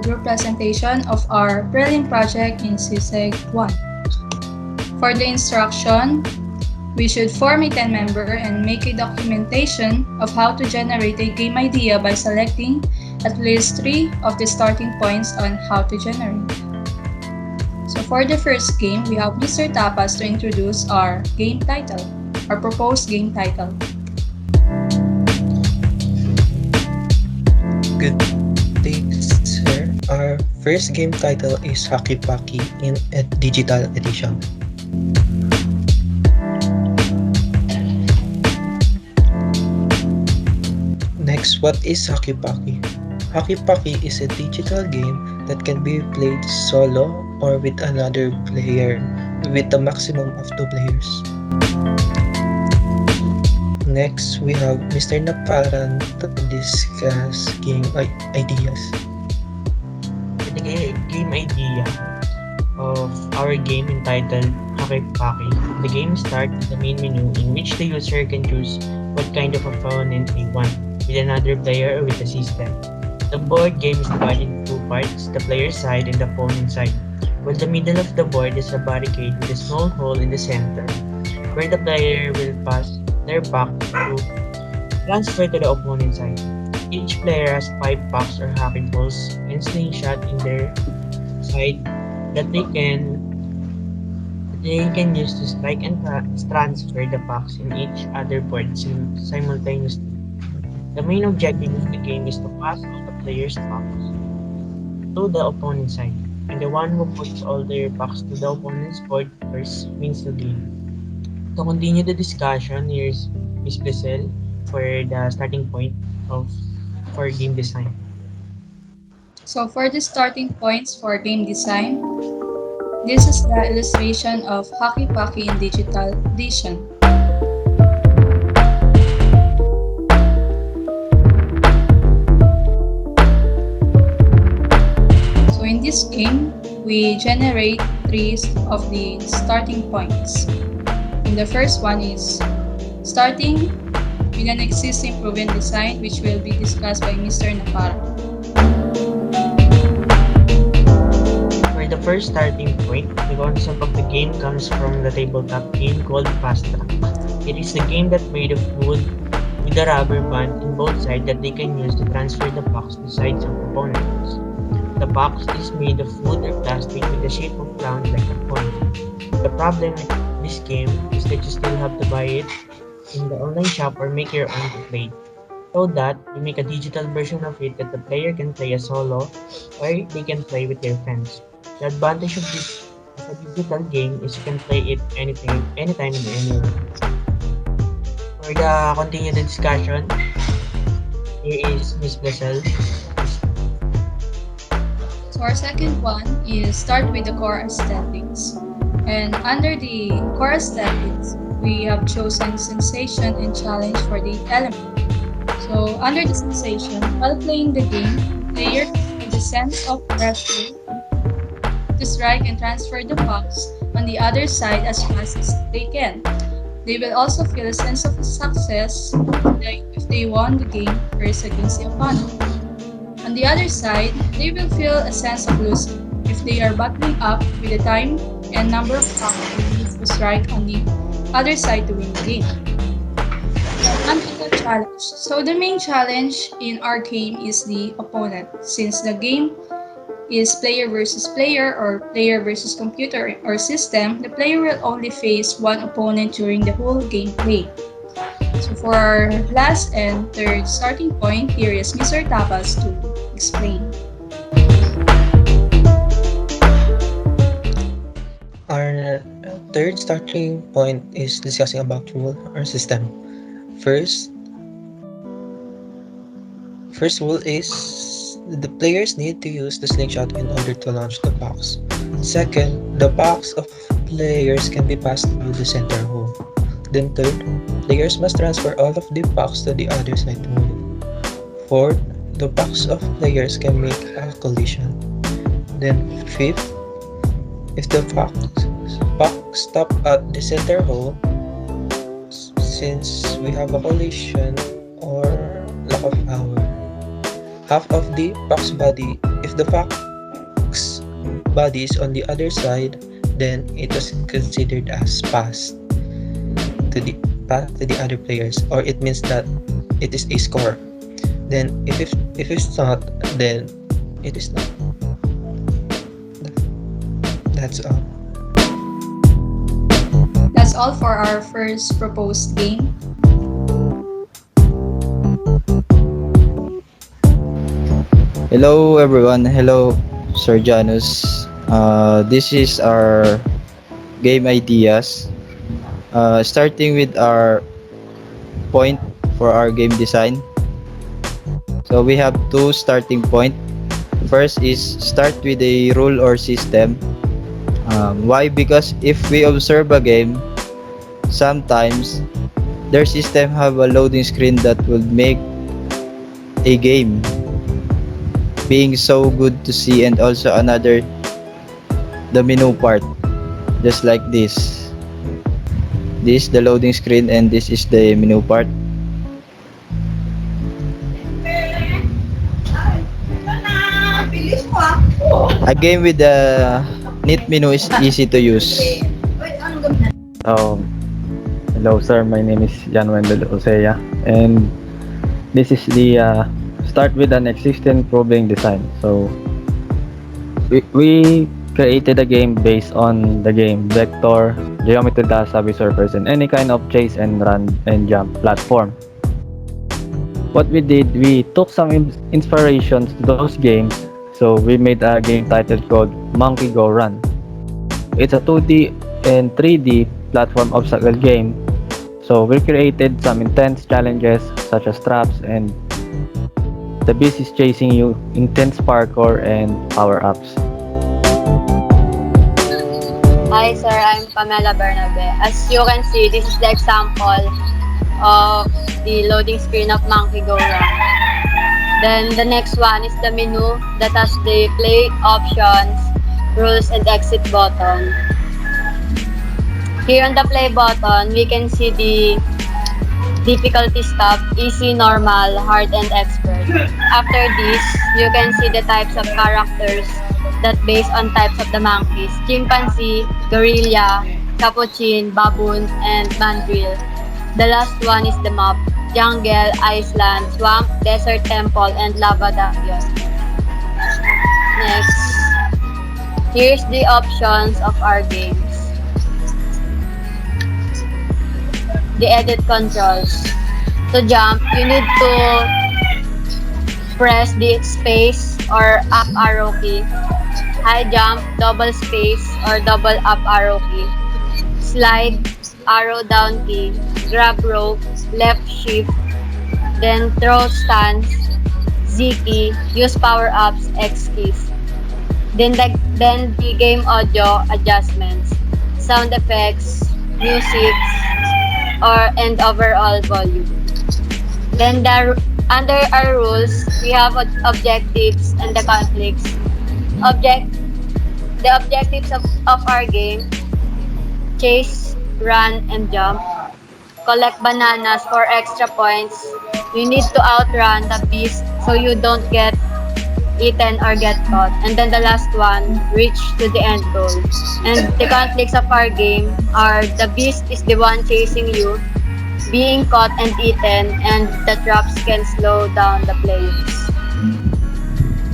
group presentation of our Prelim Project in CSEG 1. For the instruction, we should form a 10-member and make a documentation of how to generate a game idea by selecting at least 3 of the starting points on how to generate. So for the first game, we have Mr. Tapas to introduce our game title, our proposed game title. Good day, sir. Our first game title is PUCKY in a digital edition. Next, what is PUCKY? PUCKY is a digital game that can be played solo or with another player with a maximum of 2 players. Next, we have Mr. Naparan to discuss game ideas. The game idea of our game entitled PUCKY. The game starts with the main menu in which the user can choose what kind of opponent they want, with another player or with the system. The board game is divided into 2 parts, the player side and the opponent side, while the middle of the board is a barricade with a small hole in the center, where the player will pass their pack to transfer to the opponent side. Each player has 5 packs or hacking balls and slingshot in their side that they can use to strike and transfer the packs in each other board simultaneously. The main objective of the game is to pass all the players' packs to the opponent side, and the one who puts all their packs to the opponent's board first wins the game. To continue the discussion, here's Ms. Blesselle for the starting point for game design. So for the starting points for game design, this is the illustration of PUCKY in digital edition. So in this game, we generate 3 of the starting points. And the first one is starting with an existing proven design, which will be discussed by Mr. Naparan. For the first starting point, the concept of the game comes from the tabletop game called Fast Track. It is a game that made of wood with a rubber band in both sides that they can use to transfer the box to sides of opponents. The box is made of wood or plastic with the shape of round like a coin. The problem with this game is that you still have to buy it in the online shop or make your own to play. So that you make a digital version of it that the player can play a solo or they can play with their friends. The advantage of this as a digital game is you can play it anytime and anywhere. For the continued discussion, here is Ms. Blesselle. So our second one is start with the core aesthetics. And under the core aesthetics, we have chosen sensation and challenge for the element. So under the sensation, while playing the game, players have the sense of pressure to strike and transfer the pucks on the other side as fast as they can. They will also feel a sense of success if they won the game first against the opponent. On the other side, they will feel a sense of losing if they are battling up with the time and number of pucks they need to strike on the other side to win the game. Untitled challenge. So the main challenge in our game is the opponent. Since the game is player versus player or player versus computer or system, the player will only face one opponent during the whole gameplay. So for our last and third starting point, here is Mr. Tapas to explain. Our third starting point is discussing about rule or system. First rule is the players need to use the slingshot in order to launch the box. Second, the box of players can be passed through the center hole. Then third, players must transfer all of the pucks to the other side to win. Fourth, the pucks of players can make a collision. Then fifth, if the pucks stop at the center hole, since we have a collision or lack of power, half of the puck's body, if if the fox body is on the other side, then it was considered as pass to the other players, or it means that it is a score. Then if it's not, then it is not. That's all. That's all for our first proposed game. Hello everyone, hello Sir Janus. This is our game ideas. Starting with our point for our game design. So we have two starting point. First is start with a rule or system. Why? Because if we observe a game, sometimes their system have a loading screen that will make a game being so good to see, and also another the menu part, just like this the loading screen, and this is the menu part. A game with the neat menu is easy to use. Um, Hello sir, my name is Wendell Osea, and this is the start with an existing proving design. So we created a game based on the game vector, geometry dash, subway surfers, and any kind of chase and run and jump platform. What we did, we took some inspirations to those games, so we made a game titled called Monkey Go Run. It's a 2D and 3D platform obstacle game. So we created some intense challenges such as traps, and the beast is chasing you, intense parkour, and power-ups. Hi sir, I'm Pamela Bernabe. As you can see, this is the example of the loading screen of Monkey Go Run. Then the next one is the menu that has the play options, rules, and exit button. Here on the play button, we can see the difficulty tab: easy, normal, hard, and expert. After this, you can see the types of characters that based on types of the monkeys: chimpanzee, gorilla, capuchin, baboon, and mandrill. The last one is the map: jungle, island, swamp, desert, temple, and lava dungeon. Next, here's the options of our games. The edit controls. To jump, you need to press the space or up arrow key. High jump, double space or double up arrow key. Slide, arrow down key. Grab rope, left shift. Then throw stance, Z key. Use power ups, X keys. Then the game audio adjustments. Sound effects, music, and overall volume. Then under our rules, we have objectives and the conflicts. The objectives of our game: chase, run, and jump. Collect bananas for extra points. You need to outrun the beast so you don't get eaten or get caught. And then the last one, reach to the end goal. And the conflicts of our game are: the beast is the one chasing you, being caught and eaten, and the traps can slow down the players.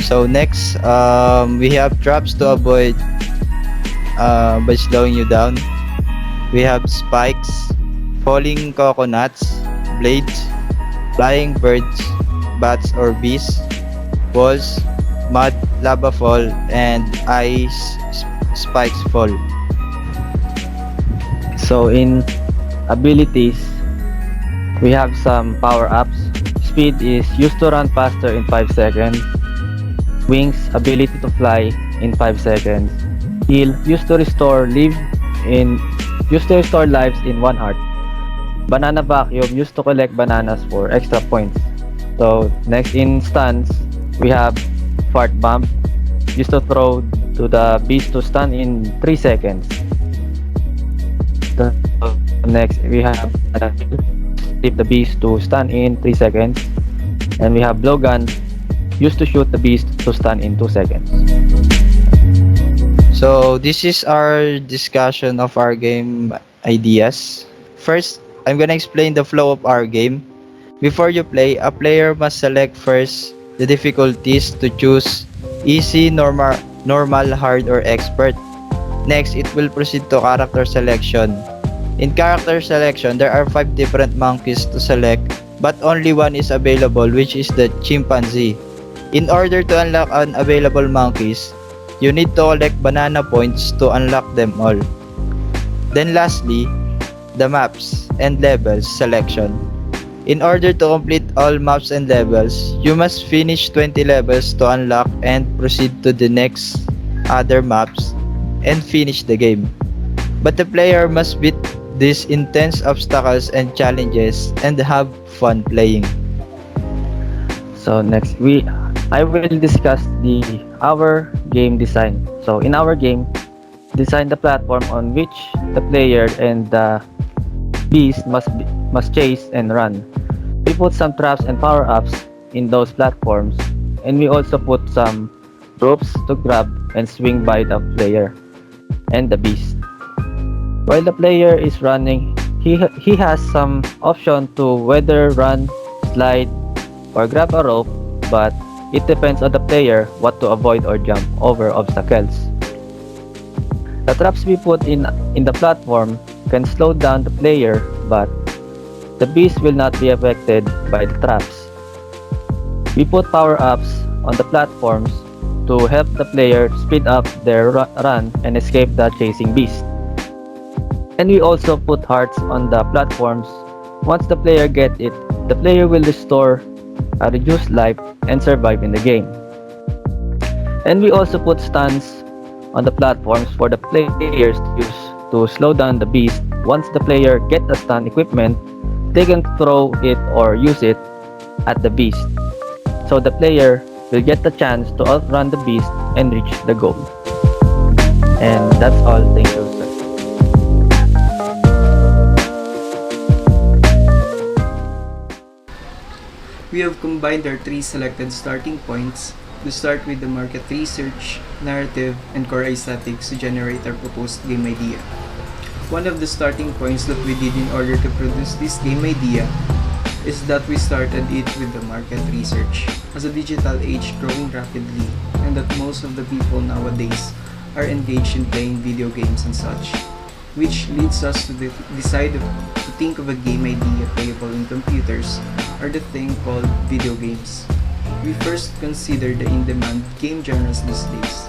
So next, we have traps to avoid by slowing you down. We have spikes, falling coconuts, blades, flying birds, bats or bees, walls, mud, lava fall, and ice spikes fall. So in abilities, we have some power-ups. Speed is used to run faster in 5 seconds. Wings, ability to fly in 5 seconds. Heal, used to restore lives in 1 heart. Banana vacuum, used to collect bananas for extra points. So next in stance, we have fart bomb, used to throw to the beast to stun in 3 seconds. So next we have tip the beast to stun in 3 seconds. And we have blowgun, used to shoot the beast to stun in 2 seconds. So this is our discussion of our game ideas. First, I'm gonna explain the flow of our game. Before you play, a player must select first the difficulties to choose easy, normal, hard, or expert. Next, it will proceed to character selection. In character selection, there are 5 different monkeys to select, but only one is available, which is the chimpanzee. In order to unlock unavailable monkeys, you need to collect banana points to unlock them all. Then lastly, the maps and levels selection. In order to complete all maps and levels, you must finish 20 levels to unlock and proceed to the next other maps and finish the game. But the player must beat these intense obstacles and challenges and have fun playing. So next I will discuss the our game design. So in our game, design the platform on which the player and the beast must chase and run. We put some traps and power-ups in those platforms, and we also put some ropes to grab and swing by the player and the beast. While the player is running, he has some option to whether run, slide, or grab a rope, but it depends on the player what to avoid or jump over obstacles. The traps we put in the platform can slow down the player, but the beast will not be affected by the traps. We put power-ups on the platforms to help the player speed up their run and escape the chasing beast. And we also put hearts on the platforms. Once the player gets it, the player will restore a reduced life and survive in the game. And we also put stuns on the platforms for the players to use to slow down the beast. Once the player get the stun equipment, they can throw it or use it at the beast. So the player will get the chance to outrun the beast and reach the goal. And that's all. Thank you, sir. We have combined our 3 selected starting points to start with the market research, narrative, and core aesthetics to generate our proposed game idea. One of the starting points that we did in order to produce this game idea is that we started it with the market research. As a digital age growing rapidly, and that most of the people nowadays are engaged in playing video games and such, which leads us to decide to think of a game idea playable in computers, or the thing called video games. We first considered the in-demand game genres these days.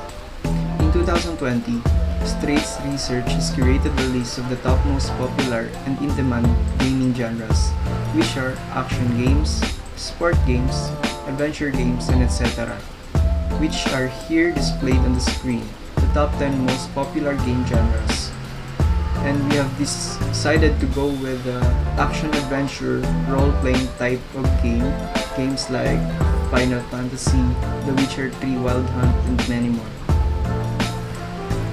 In 2020, Straits Research has curated a list of the top most popular and in-demand gaming genres, which are action games, sport games, adventure games, and etc., which are here displayed on the screen, the top 10 most popular game genres. And we have decided to go with the action-adventure role-playing type of games like Final Fantasy, The Witcher 3 Wild Hunt, and many more.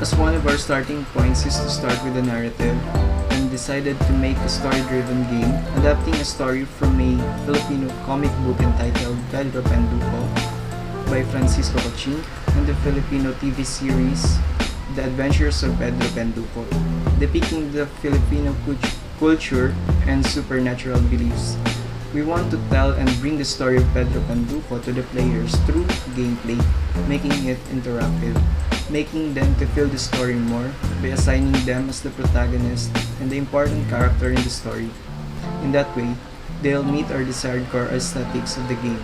As one of our starting points is to start with a narrative, and decided to make a story-driven game, adapting a story from a Filipino comic book entitled Pedro Penduko by Francisco Coching, and the Filipino TV series The Adventures of Pedro Penduko, depicting the Filipino culture and supernatural beliefs. We want to tell and bring the story of Pedro Penduko to the players through gameplay, making it interactive, making them to feel the story more by assigning them as the protagonist and the important character in the story. In that way, they'll meet our desired core aesthetics of the game.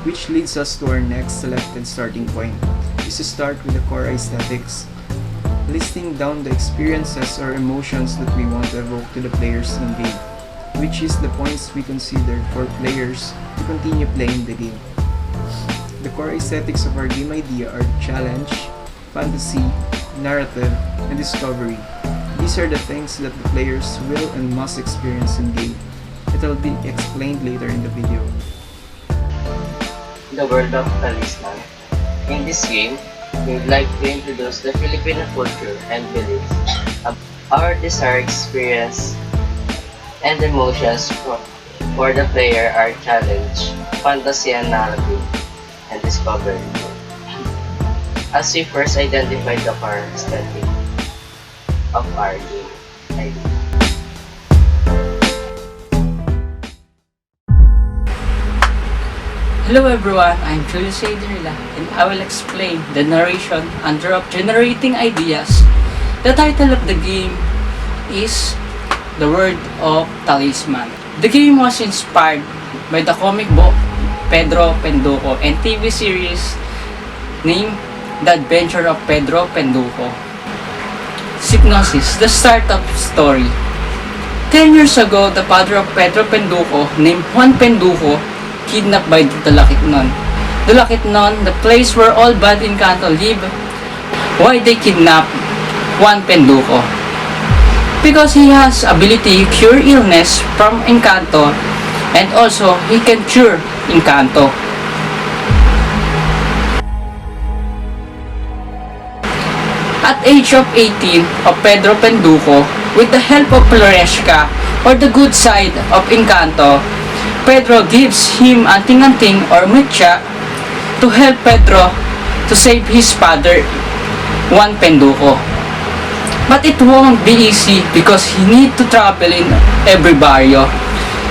Which leads us to our next selected starting point, is to start with the core aesthetics, listing down the experiences or emotions that we want to evoke to the players in game, which is the points we consider for players to continue playing the game. The core aesthetics of our game idea are challenge, fantasy, narrative, and discovery. These are the things that the players will and must experience in game. It will be explained later in the video. The world of Talisman. In this game, we would like to introduce the Filipino culture and beliefs, our desired experience, and emotions for the player are challenge, fantasy, and narrative. and discovery. As we first identified the core aesthetic of our game idea. Hello everyone, I'm Julius A, and I will explain the narration under of generating ideas. The title of the game is The World of Talisman. The game was inspired by the comic book Pedro Penduko and TV series named The Adventure of Pedro Penduko. Synopsis, the start of story. 10 years ago, the father of Pedro Penduko, named Juan Penduko, kidnapped by the Dalakitnon. Dalakitnon, the place where all bad Encanto live. Why they kidnap Juan Penduko? Because he has ability to cure illness from Encanto, and also he can cure Encanto. At age of 18 of Pedro Penduko, with the help of Floresca, or the good side of Encanto, Pedro gives him anting-anting or mecha to help Pedro to save his father, Juan Penduko. But it won't be easy because he need to travel in every barrio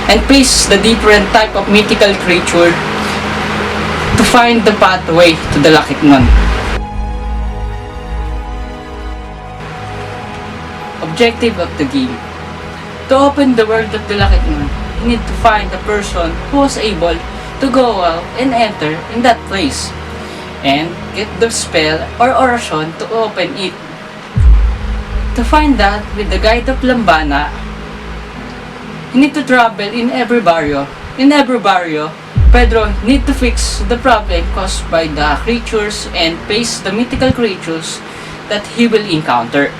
and face the different type of mythical creature to find the pathway to the Dalakitnon. Objective of the game: to open the world of the Dalakitnon, you need to find the person who was able to go out and enter in that place and get the spell or oration to open it. To find that, with the guide of Lambana, you need to travel in every barrio. In every barrio, Pedro need to fix the problem caused by the creatures and face the mythical creatures that he will encounter.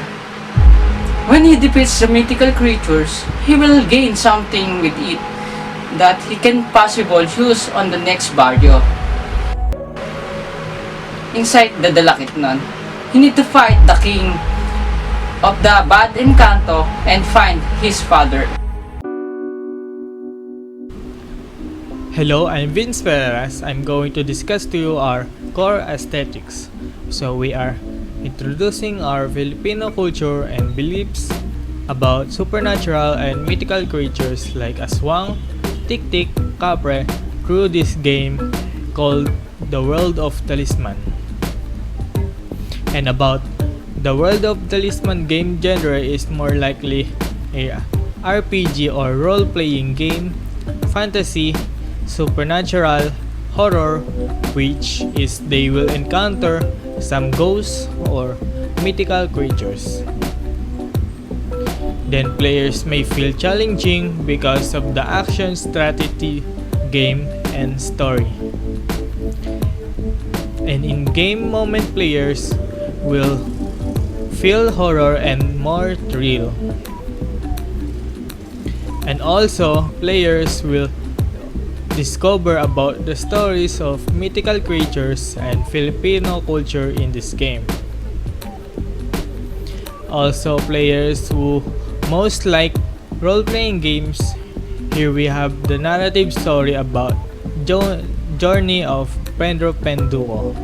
When he defeats the mythical creatures, he will gain something with it that he can possibly use on the next barrio. Inside the Dalakitnon, you need to fight the king of the bad Encanto and find his father. Hello, I'm Vince Ferreras. I'm going to discuss to you our core aesthetics. So we are introducing our Filipino culture and beliefs about supernatural and mythical creatures like aswang, tik-tik, kapre through this game called The World of Talisman. And about the World of Talisman game genre is more likely a RPG or role-playing game, fantasy, supernatural, horror, which is they will encounter some ghosts or mythical creatures. Then players may feel challenging because of the action, strategy, game, and story. And in-game moment players will feel horror and more thrill. And also, players will discover about the stories of mythical creatures and Filipino culture in this game. Also, players who most like role-playing games, here we have the narrative story about journey of Pedro Penduko.